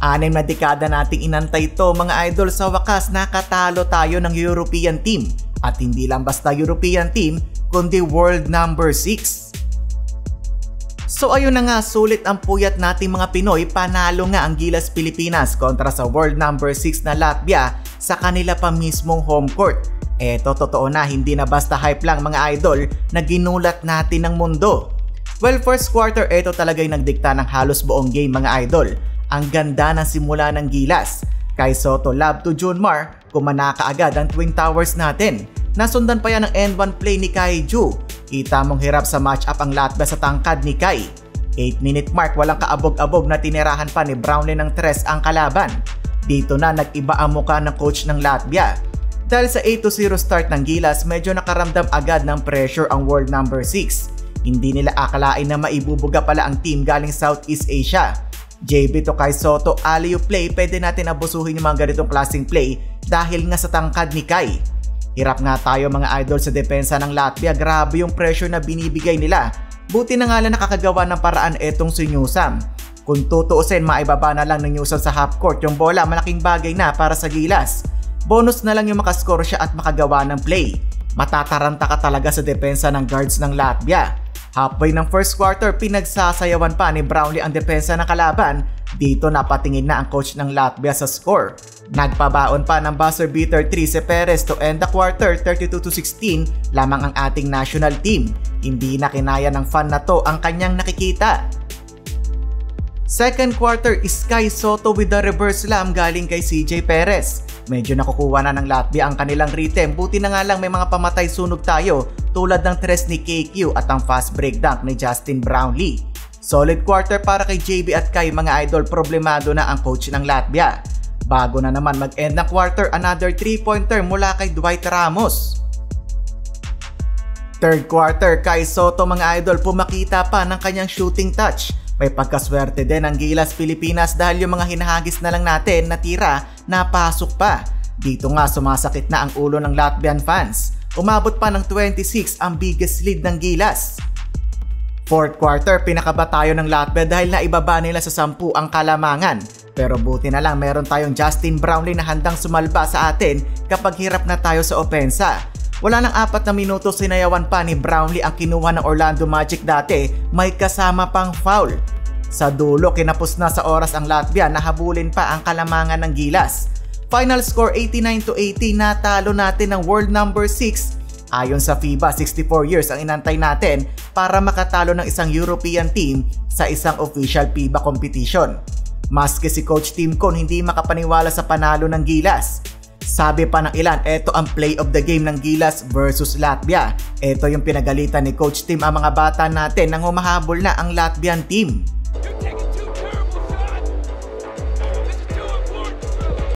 6 na dekada nating inantay ito mga idol, sa wakas nakatalo tayo ng European team. At hindi lang basta European team, kundi world number 6. So ayun na nga, sulit ang puyat nating mga Pinoy, panalo nga ang Gilas Pilipinas kontra sa world number 6 na Latvia sa kanila pa mismong home court. Eto totoo na, hindi na basta hype lang mga idol na ginulat natin ng mundo. Well, first quarter eto talaga yung nagdikta ng halos buong game mga idol. Ang ganda ng simula ng Gilas. Kai Sotto lob to Junmar, kumana kaagad ang Twin Towers natin. Nasundan pa yan ng end-1 play ni Kai Ju. Kita mong hirap sa match-up ang Latvia sa tangkad ni Kai. 8-minute mark, walang kaabog-abog na tinirahan pa ni Brownlee ng 3 ang kalaban. Dito na nag-iba ang mukha ng coach ng Latvia. Dahil sa 8-0 start ng Gilas, medyo nakaramdam agad ng pressure ang world number 6. Hindi nila akalain na maibubuga pala ang team galing Southeast Asia. JB to Kai Sotto, alley-oop play, pwede natin abusuhin yung mga ganitong klaseng play dahil nga sa tangkad ni Kai. Hirap nga tayo mga idol sa depensa ng Latvia, grabe yung pressure na binibigay nila. Buti na nga lang nakakagawa ng paraan etong si Newsam. Kung tutuusin, maibaba na lang ng Newsam sa half court yung bola, malaking bagay na para sa Gilas. Bonus na lang yung makascore siya at makagawa ng play. Matataranta ka talaga sa depensa ng guards ng Latvia. Halfway ng first quarter, pinagsasayawan pa ni Brownlee ang depensa ng kalaban. Dito napatingin na ang coach ng Latvia sa score. Nagpabaon pa ng buzzer beater 3 si Perez to end the quarter, 32-16 lamang ang ating national team. Hindi na kinaya ng fan na to ang kanyang nakikita. Second quarter is Kai Sotto with the reverse slam galing kay CJ Perez. Medyo nakukuha na ng Latvia ang kanilang rhythm, buti na nga lang may mga pamatay sunog tayo tulad ng 3 ni KQ at ang fast break dunk ni Justin Brownlee. Solid quarter para kay JB at Kai mga idol, problemado na ang coach ng Latvia. Bago na naman mag-end ng quarter, another 3-pointer mula kay Dwight Ramos. Third quarter, Kai Sotto mga idol, pumakita pa ng kanyang shooting touch. May pagkaswerte din ang Gilas Pilipinas dahil yung mga hinahagis na lang natin na tira napasok pa. Dito nga sumasakit na ang ulo ng Latvian fans. Umabot pa ng 26 ang biggest lead ng Gilas. Fourth quarter, pinakaba tayo ng Latvia dahil naibaba nila sa 10 ang kalamangan. Pero buti na lang meron tayong Justin Brownlee na handang sumalba sa atin kapag hirap na tayo sa opensa. Wala nang 4 na minuto, sinayawan pa ni Brownlee ang kinuha ng Orlando Magic dati, may kasama pang foul. Sa dulo, kinapos na sa oras ang Latvia, nahabulin pa ang kalamangan ng Gilas. Final score 89-80, natalo natin ng world number 6. Ayon sa FIBA, 64 years ang inantay natin para makatalo ng isang European team sa isang official FIBA competition. Maski si Coach Tim Cone hindi makapaniwala sa panalo ng Gilas. Sabi pa ng ilan, eto ang play of the game ng Gilas versus Latvia. Eto yung pinagalitan ni Coach Tim ang mga bata natin nang humahabol na ang Latvian team.